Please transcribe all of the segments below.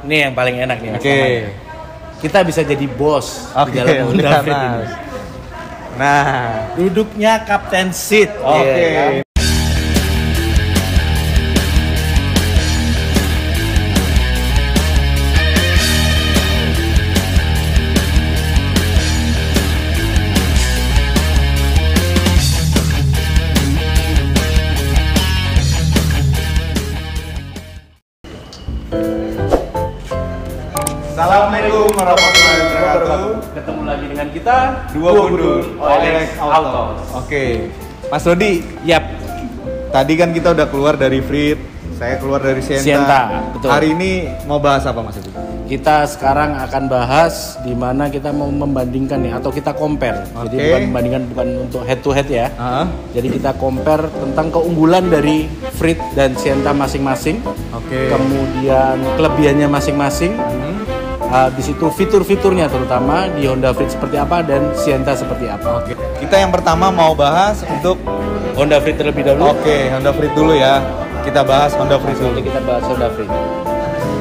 Nih yang paling enak nih. Oke. Kita bisa jadi bos di dalam Honda Freed ini. Nah, Duduknya Captain Seat. oke. Assalamualaikum warahmatullahi wabarakatuh. Ketemu lagi dengan kita Dua Gundul OLX Auto. Oke. Mas Rodi, Yap. tadi kan kita udah keluar dari Freed, saya keluar dari Sienta. Sienta, betul. Hari ini mau bahas apa Mas Rodi? Kita sekarang akan bahas di mana kita mau membandingkan nih atau kita compare. Jadi Oke. bukan membandingkan, bukan untuk head to head ya. Ah, Jadi kita compare tentang keunggulan dari Freed dan Sienta masing-masing. Oke. Kemudian kelebihannya masing-masing. Di situ fitur-fiturnya terutama di Honda Freed seperti apa dan Sienta seperti apa. Oke. Kita yang pertama mau bahas untuk Honda Freed terlebih dahulu. Oke, Honda Freed dulu ya. Kita bahas Honda Freed dulu. Nanti kita bahas Honda Freed.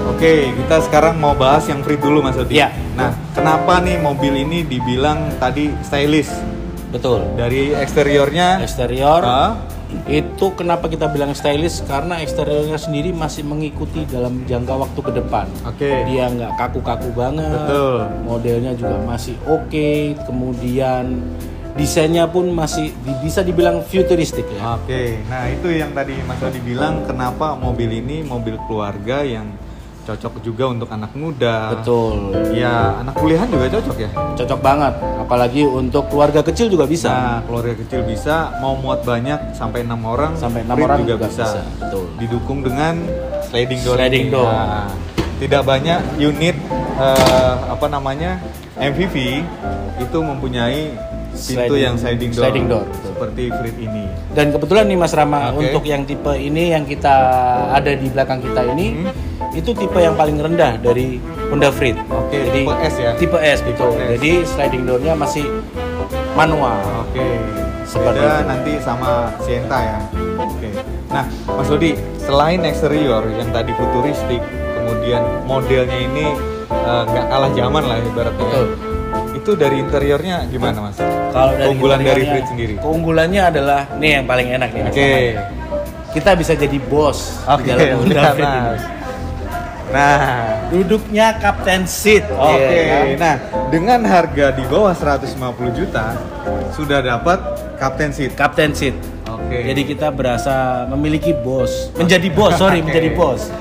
Oke, kita sekarang mau bahas yang Freed dulu Mas Rodi. Iya. Nah, kenapa nih mobil ini dibilang tadi stylish? Betul. Dari eksteriornya Eksterior Ah, itu kenapa kita bilang stylish, karena eksteriornya sendiri masih mengikuti dalam jangka waktu ke depan. Oke. Dia nggak kaku-kaku banget. Betul. Modelnya juga masih oke. Kemudian desainnya pun masih bisa dibilang futuristik ya. Oke, nah itu yang tadi Mas Rodi bilang kenapa mobil ini mobil keluarga yang cocok juga untuk anak muda. Betul. Ya, anak kuliahan juga cocok ya. Cocok banget. Apalagi untuk keluarga kecil juga bisa. Nah, keluarga kecil bisa, mau muat banyak sampai 6 orang. Sampai 6 Freed orang juga juga bisa. bisa. Betul. Didukung dengan sliding door. Sliding ini. door. Nah, tidak banyak unit MPV itu mempunyai pintu yang sliding door, betul. seperti Freed ini. Dan kebetulan nih Mas Rama, Oke. untuk yang tipe ini yang kita ada di belakang kita ini, itu tipe yang paling rendah dari Honda Freed. Oke, Jadi tipe S ya? Tipe S, betul. S. Jadi sliding door-nya masih manual. Oke, Seperti beda itu. nanti sama Sienta ya. Oke. Nah, Mas Rodi, selain eksterior yang tadi futuristik, kemudian modelnya ini nggak kalah zaman lah ibaratnya. Betul. Itu dari interiornya gimana Mas? Kalau dari Keunggulan dari interiornya, Freed sendiri. Keunggulannya adalah nih yang paling enak nih. Mas Oke. Rama. Kita bisa jadi bos Oke, di dalam Honda udah, Freed ini. Nah, Duduknya Captain Seat. oke. Iya, kan? Nah, dengan harga di bawah 150 juta sudah dapat Captain Seat. Captain Seat. Oke. Jadi kita berasa memiliki bos, menjadi bos, sorry, Oke. menjadi bos.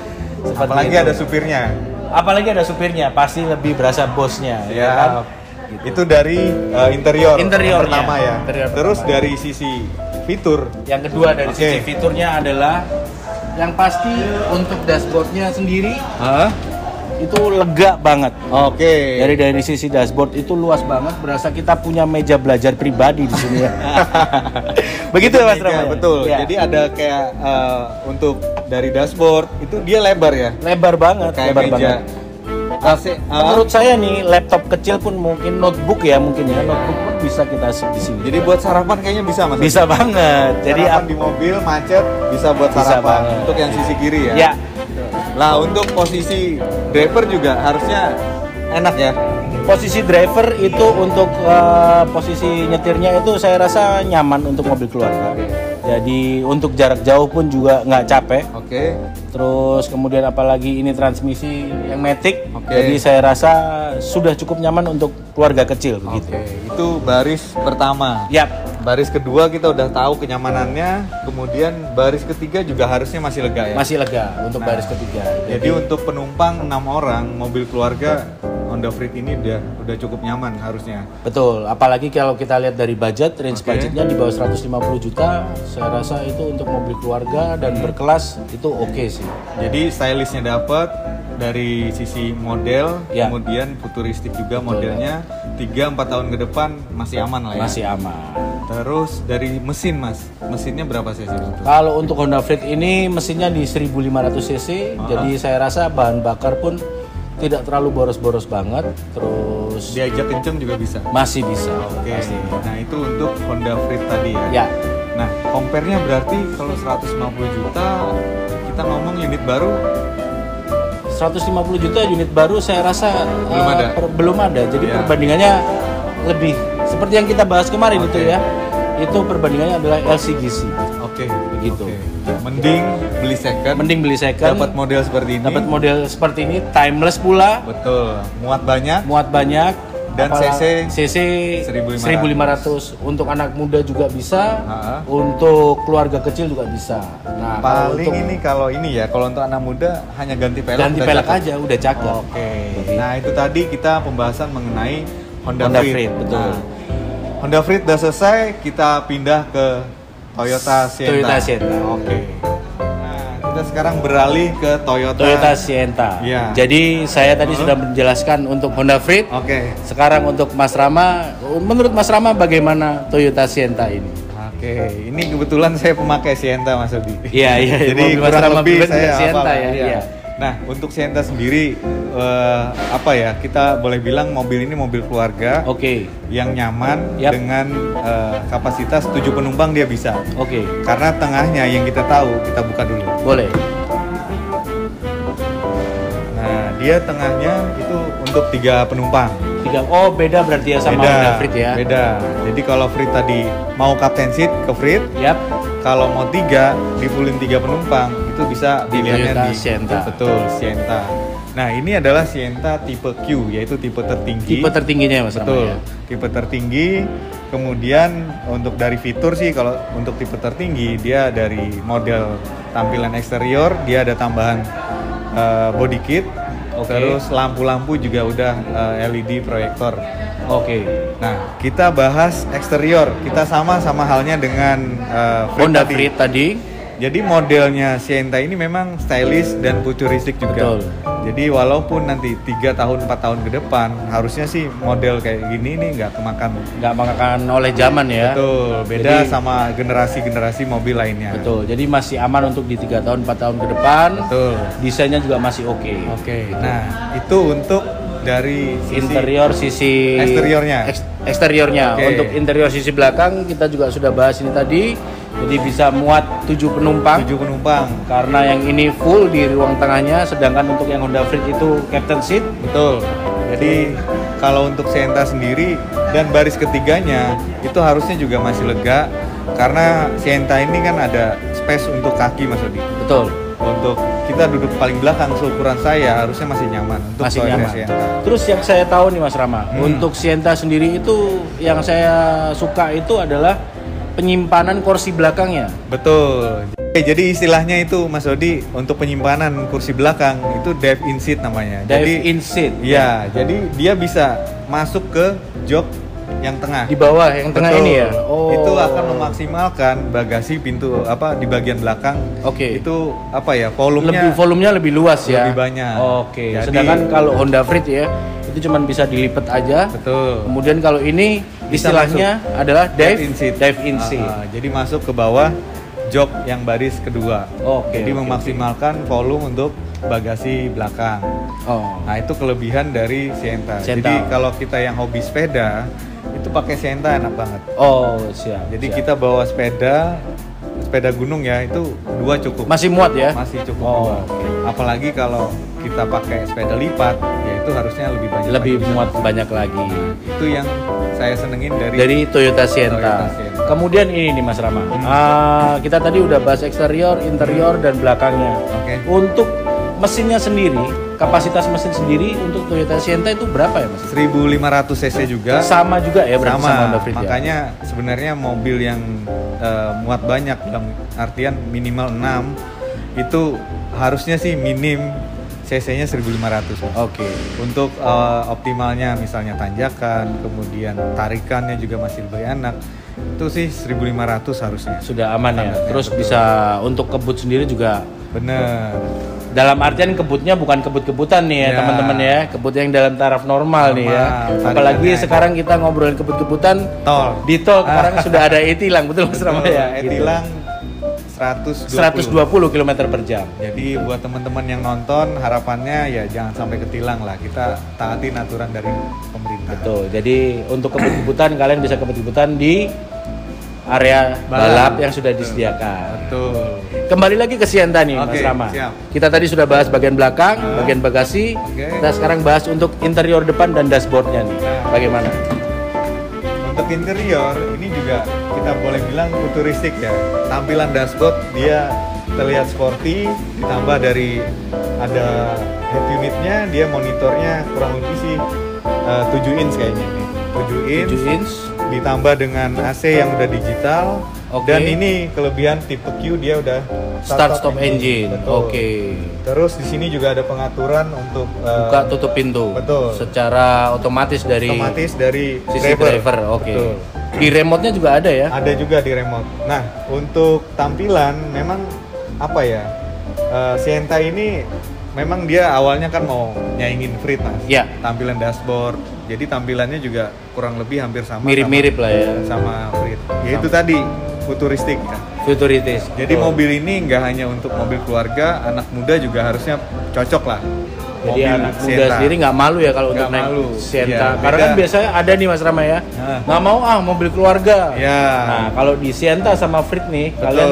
Seperti Apalagi itu. ada supirnya. Apalagi ada supirnya, pasti lebih berasa bosnya, ya Ya, kan? itu dari interior Interiornya. pertama ya. Interior Terus pertama. dari sisi fitur, Yang kedua dari Oke. sisi fiturnya adalah yang pasti untuk dashboardnya sendiri itu lega banget. oke. Dari sisi dashboard itu luas banget, berasa kita punya meja belajar pribadi di sini ya. Begitu ya Mas Meja, Rama? betul. Ya. Jadi ada kayak untuk dari dashboard itu dia lebar ya, Lebar banget, kayak lebar meja. banget. AC, Menurut saya nih laptop kecil pun mungkin notebook ya mungkin ya notebook pun bisa kita di sini. jadi buat sarapan kayaknya bisa Mas. Bisa banget. Jadi Sarapan di mobil macet bisa buat Bisa sarapan banget. untuk yang sisi kiri ya. ya Lah untuk posisi driver juga harusnya enak ya. posisi driver itu untuk posisi nyetirnya itu saya rasa nyaman untuk mobil keluarga. Jadi untuk jarak jauh pun juga nggak capek. Oke. Terus kemudian apalagi ini transmisi yang matic. Oke. Jadi saya rasa sudah cukup nyaman untuk keluarga kecil begitu. Oke, itu baris pertama. Yap. Baris kedua kita udah tahu kenyamanannya, kemudian baris ketiga juga harusnya masih lega ya. Masih lega untuk Nah, baris ketiga. Jadi untuk penumpang 6 orang mobil keluarga Honda Freed ini udah cukup nyaman harusnya. Betul, apalagi kalau kita lihat dari budget, range Oke. budgetnya di bawah 150 juta, saya rasa itu untuk mobil keluarga dan berkelas itu oke sih. Jadi stylishnya dapat dari sisi model, Ya. kemudian futuristik juga modelnya. 3-4 tahun ke depan masih aman lah ya. Masih aman. Terus dari mesin Mas, mesinnya berapa cc? Kalau untuk Honda Freed ini mesinnya di 1500 cc, jadi saya rasa bahan bakar pun tidak terlalu boros-boros banget. Terus Diajak kenceng juga bisa. masih bisa. Oke. Pasti. Nah itu untuk Honda Freed tadi ya. Ya, Nah, compare-nya berarti kalau 150 juta kita ngomong unit baru 150 juta unit baru saya rasa belum ada. Jadi Iya. perbandingannya lebih seperti yang kita bahas kemarin Oke. itu ya. Itu perbandingannya adalah LCGC. Oke, Begitu. oke. Mending beli second. Mending beli second, Dapat model seperti ini. dapat model seperti ini, timeless pula, Betul. Muat banyak. muat banyak, Dan CC 1500. Untuk anak muda juga bisa, Ha-ha. untuk keluarga kecil juga bisa. Nah, kalau Paling untuk ini kalau ini ya, kalau untuk anak muda hanya ganti pelek. ganti udah pelek cakep. aja udah cakep. Oke. Nah, itu tadi kita pembahasan mengenai Honda Honda Freed. Freed, betul. Nah, Honda Freed udah selesai, kita pindah ke Toyota Sienna. Toyota Sienna. Oke. Nah, kita sekarang beralih ke Toyota Sienna. Iya. Jadi saya tadi sudah menjelaskan untuk Honda Freed. Oke. Sekarang untuk Mas Rama, menurut Mas Rama bagaimana Toyota Sienna ini? Oke, ini kebetulan saya pemakai Sienna Mas Odi. Iya, iya. Jadi Mobil Mas kurang Rama lebih pribadi saya Sienna hafal, ya. Iya. Nah, untuk Sienna sendiri apa ya? Kita boleh bilang mobil ini mobil keluarga Oke. yang nyaman Yap. dengan kapasitas 7 penumpang dia bisa. Oke. Karena tengahnya yang kita tahu, kita buka dulu. Boleh. Nah, dia tengahnya itu untuk 3 penumpang. Oh, beda berarti ya sama Honda Freed ya. Beda. Jadi kalau Freed tadi mau captain seat ke Freed, Yap. kalau mau 3 difulin 3 penumpang itu bisa Di pilihannya Toyota di Sienna. Betul, Sienna. Nah, ini adalah Sienna tipe Q, yaitu tipe tertinggi. Tipe tertingginya ya, Mas Rama. Betul, Ya. tipe tertinggi. Kemudian untuk dari fitur sih, kalau untuk tipe tertinggi dia dari model tampilan eksterior dia ada tambahan body kit. Oke. Terus lampu-lampu juga udah LED proyektor. Oke. Nah, kita bahas eksterior. Kita sama halnya dengan Freed Honda tadi. Freed tadi. Jadi modelnya Sienna ini memang stylish dan futuristik juga. Betul. Jadi walaupun nanti 3 tahun 4 tahun ke depan harusnya sih model kayak gini nih nggak kemakan. Nggak makan oleh zaman ya. Betul, beda Jadi- sama generasi-generasi mobil lainnya. Betul. Jadi masih aman untuk di 3 tahun 4 tahun ke depan. Betul. Desainnya juga masih oke. Oke. Nah, itu untuk dari sisi Interior sisi Eksteriornya. Eksteriornya. Oke. Untuk interior sisi belakang kita juga sudah bahas ini tadi. Jadi bisa muat 7 penumpang. 7 penumpang. Karena yang ini full di ruang tengahnya, sedangkan untuk yang Honda Freed itu captain seat. Betul. Jadi kalau untuk Sienna sendiri dan baris ketiganya itu harusnya juga masih lega karena Sienna ini kan ada space untuk kaki Mas Odi. Betul. Untuk kita duduk paling belakang seukuran saya harusnya masih nyaman untuk Masih Toyota nyaman. Sienna. Terus yang saya tahu nih Mas Rama, Hmm. untuk Sienna sendiri itu yang saya suka itu adalah penyimpanan kursi belakangnya. Betul. Jadi istilahnya itu Mas Odi untuk penyimpanan kursi belakang itu dive in seat namanya. Dive jadi in seat. Iya, jadi dia bisa masuk ke jok yang tengah. Di bawah yang tengah Betul. ini ya. Oh. Itu akan memaksimalkan bagasi pintu di bagian belakang. Oke. Itu volumenya volumenya lebih luas ya. lebih banyak. Oke. Jadi- Sedangkan kalau Honda Freed ya itu cuma bisa dilipat aja. betul. Kemudian kalau ini Bisa istilahnya adalah dive in seat. Jadi masuk ke bawah jok yang baris kedua. Oke, Jadi oke, memaksimalkan volume untuk bagasi belakang. Oh. Nah, itu kelebihan dari Sienna. Sienna. Jadi kalau kita yang hobi sepeda itu pakai Sienna enak banget. Oh, siap. Jadi siap. kita bawa sepeda gunung ya itu 2 cukup. masih muat ya? Masih cukup Oh, 2. oke. Apalagi kalau kita pakai sepeda lipat, ya itu harusnya lebih banyak. Lebih lagi. muat banyak lagi. Itu yang saya senengin Dari Toyota Sienna. Toyota Sienna. Kemudian ini nih Mas Rama. Kita tadi udah bahas eksterior, interior dan belakangnya. Oke. Untuk mesinnya sendiri, kapasitas mesin sendiri untuk Toyota Sienna itu berapa ya Mas? 1500 cc juga. Sama juga ya berarti sama Honda Freed ya? Makanya sebenarnya mobil yang muat banyak dalam artian minimal 6 itu harusnya sih minim cc-nya 1500. Mas. Oke. Untuk optimalnya misalnya tanjakan, kemudian tarikannya juga masih lebih enak. Itu sih 1500 harusnya. Sudah aman ya. Standarnya, Terus betul. bisa untuk kebut sendiri juga. Bener. Dalam artian kebutnya bukan kebut-kebutan nih ya, Ya. teman-teman ya. Kebut yang dalam taraf normal nih ya. Normal, Apalagi tarikannya sekarang kita ngobrolin kebut-kebutan Tol. di tol sekarang sudah ada e-tilang, betul Mas Rama ya? Gitu. E-tilang 120 km per jam. Jadi buat teman-teman yang nonton harapannya ya jangan sampai ketilang lah, kita taatin aturan dari pemerintah. Betul. Jadi untuk kebut-kebutan kalian bisa kebut-kebutan di area balap yang sudah disediakan. Betul. Kembali lagi ke Sienta nih, Oke, Mas Rama. siap. Kita tadi sudah bahas bagian belakang, bagian bagasi. Oke. Kita sekarang bahas untuk interior depan dan dashboardnya nih. Bagaimana? Untuk interior ini juga kita boleh bilang futuristik ya. Tampilan dashboard dia terlihat sporty, ditambah dari ada head unitnya, dia monitornya kurang lebih sih 7 inch kayaknya nih. 7 inch. 7 inch. Ditambah dengan AC yang udah digital. Oke. Dan ini kelebihan tipe Q dia udah Start stop engine. Betul. Oke. Terus di sini juga ada pengaturan untuk Buka tutup pintu. betul. Secara otomatis dari otomatis dari sisi driver. Oke. Betul. Di remote-nya juga ada ya? Ada juga di remote. Nah, untuk tampilan memang apa ya? Sienta ini memang dia awalnya kan mau nyaingin Freed, Mas. Ya. Tampilan dashboard. Jadi tampilannya juga kurang lebih hampir sama. Mirip-mirip lah ya. sama Freed. Ya itu tadi futuristik kan. Futuritis. Jadi Betul. mobil ini nggak hanya untuk mobil keluarga, anak muda juga harusnya cocok lah. Jadi Mobil anak muda Sienta. sendiri nggak malu ya kalau Nggak untuk naik malu. Sienta. Iya, Karena beda. kan biasanya ada nih Mas Rama ya, Nah. nggak mau mobil keluarga. Ya. Nah kalau di Sienta sama Freed nih, Betul. kalian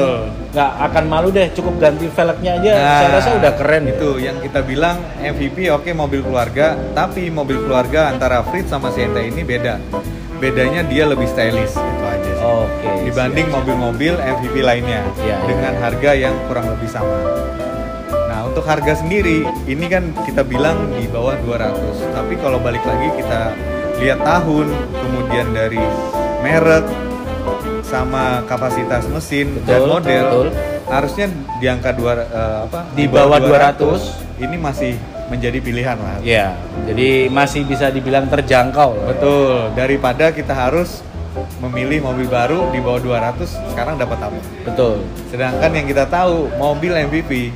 nggak akan malu deh, cukup ganti velgnya aja. Nah, Saya rasa udah keren itu yang kita bilang MVP oke mobil keluarga, tapi mobil keluarga antara Freed sama Sienta ini beda. Bedanya dia lebih stylish itu aja sih. Oke. Dibanding mobil-mobil MVP lainnya Ya, dengan ya. harga yang kurang lebih sama. Nah, untuk harga sendiri ini kan kita bilang di bawah 200. Tapi kalau balik lagi kita lihat tahun, kemudian dari merek sama kapasitas mesin Betul, dan model, betul. harusnya di angka Di bawah 200. ini masih menjadi pilihan lah. Ya, jadi masih bisa dibilang terjangkau lah. Betul, daripada kita harus memilih mobil baru di bawah 200 sekarang dapat apa? Betul. Sedangkan yang kita tahu mobil MVP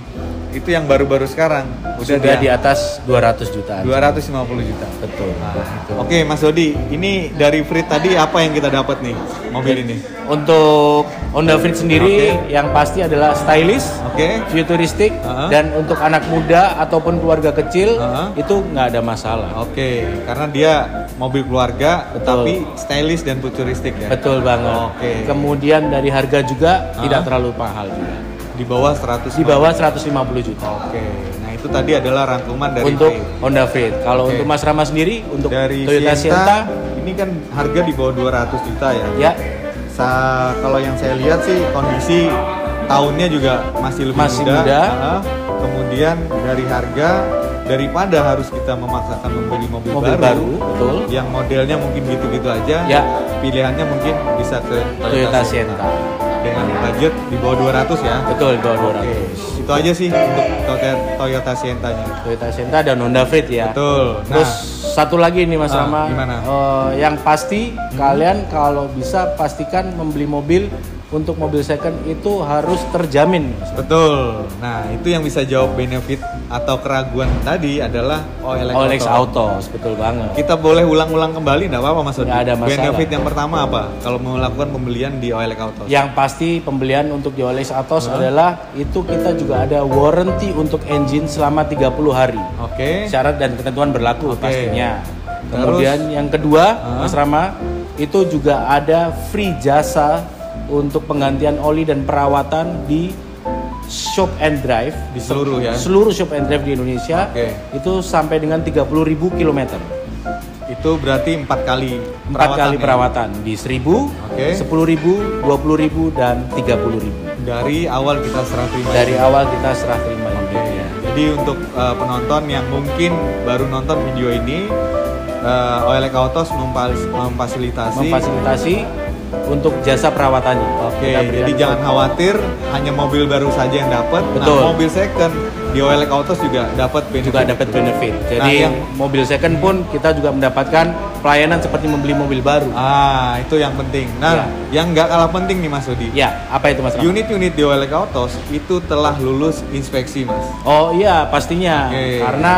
itu yang baru-baru sekarang Sudah di atas 200 jutaan. 250 juta. Betul. Itu. Oke, Mas Dodi, ini dari Freed tadi apa yang kita dapat nih mobil ini? Untuk Honda Freed sendiri yang pasti adalah stylish, Oke. futuristik, Uh-huh. dan untuk anak muda ataupun keluarga kecil Uh-huh. itu nggak ada masalah. Oke, karena dia mobil keluarga Betul. tapi stylish dan futuristik ya. Betul banget. Oke. Kemudian dari harga juga Uh-huh. tidak terlalu mahal juga. Di bawah 100. Di bawah 150 juta. Oke. Nah, itu tadi adalah rangkuman dari Untuk Freed. Honda Freed. Kalau Oke. untuk Mas Rama sendiri untuk Dari Toyota Sienta, ini kan harga di bawah 200 juta ya. ya Kalau yang saya lihat sih kondisi tahunnya juga masih lebih Masih muda. muda. Kemudian dari harga daripada harus kita memaksakan membeli mobil, mobil baru, betul. yang modelnya mungkin gitu-gitu aja. Ya. Pilihannya mungkin bisa ke Toyota Sienta. dengan budget di bawah 200 ya. Betul, di bawah 200. Oke. Itu aja sih untuk Toyota Sienta-nya. Toyota Sienta dan Honda Freed ya. Betul. Terus satu lagi nih Mas Ah, Rama, gimana? yang pasti kalian kalau bisa pastikan membeli mobil untuk mobil second itu harus terjamin. Mas. Betul. Nah, itu yang bisa jawab benefit atau keraguan tadi adalah OLX Autos, betul banget. Kita boleh ulang-ulang kembali, nggak apa-apa Mas Odi? Nggak ada masalah. Benefit yang pertama apa? Kalau melakukan pembelian di OLX Autos? Yang pasti pembelian untuk di OLX Autos adalah itu kita juga ada warranty untuk engine selama 30 hari. Oke. Syarat dan ketentuan berlaku Oke. pastinya. Terus? Kemudian yang kedua, Hah? Mas Rama, itu juga ada free jasa untuk penggantian oli dan perawatan di shop and drive Di seluruh ya? seluruh shop and drive di Indonesia. Oke. Itu sampai dengan 30.000 km. Itu berarti 4 kali 4 kali ya? perawatan di 1.000, Oke. 10.000, 20.000 dan 30.000. Dari awal kita serah terima. Dari awal kita serah terima unitnya. Jadi untuk penonton yang mungkin baru nonton video ini, OLX Autos Memfasilitasi untuk jasa perawatannya. Oke, Kita berikan jadi jangan khawatir hanya mobil baru saja yang dapat. Betul. Nah, mobil second di OLX Autos juga dapat benefit. juga dapat benefit. Jadi Nah, yang- mobil second pun kita juga mendapatkan pelayanan seperti membeli mobil baru. Itu yang penting. Nah, yang nggak kalah penting nih Mas Odi. Ya, apa itu Mas Rama? Unit-unit di OLX Autos itu telah lulus inspeksi, Mas. Oh iya, pastinya. Oke. Karena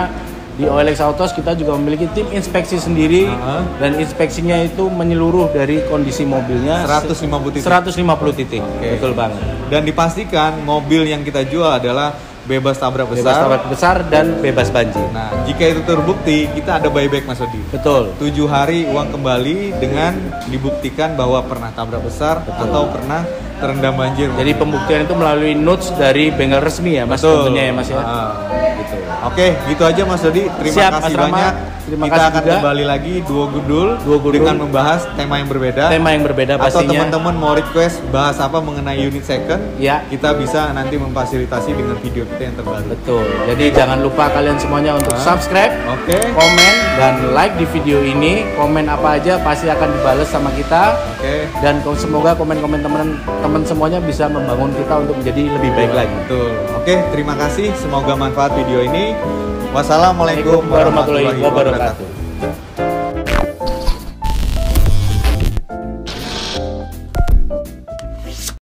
di OLX Autos kita juga memiliki tim inspeksi sendiri dan inspeksinya itu menyeluruh dari kondisi mobilnya 150 titik. 150 titik. Oke. Betul banget. Dan dipastikan mobil yang kita jual adalah bebas tabrak bebas besar. tabrak besar dan bebas banjir. Nah, jika itu terbukti, kita ada buyback Mas Odi. Betul. 7 hari uang kembali dengan dibuktikan bahwa pernah tabrak besar atau pernah terendam banjir. Jadi pembuktian itu melalui notes dari bengkel resmi ya Mas, Betul. tentunya ya Mas ya. Gitu. Oke, gitu aja Mas Dodi. Terima Siap, kasih Mas Rama. banyak. Terima Kita kasih akan juga. kembali lagi dua gundul Gundul. dengan membahas tema yang berbeda. Tema yang berbeda Atau pastinya. teman-teman mau request bahas apa mengenai unit second, Ya. kita bisa nanti memfasilitasi dengan video kita yang terbaru. Betul. Jadi jangan lupa kalian semuanya untuk subscribe, Oke. komen dan like di video ini. Komen apa aja pasti akan dibales sama kita. Oke. Dan semoga komen-komen teman-teman semuanya bisa membangun kita untuk menjadi lebih baik lagi. Betul. Oke, terima kasih. Semoga manfaat video ini. Wassalamualaikum warahmatullahi wabarakatuh.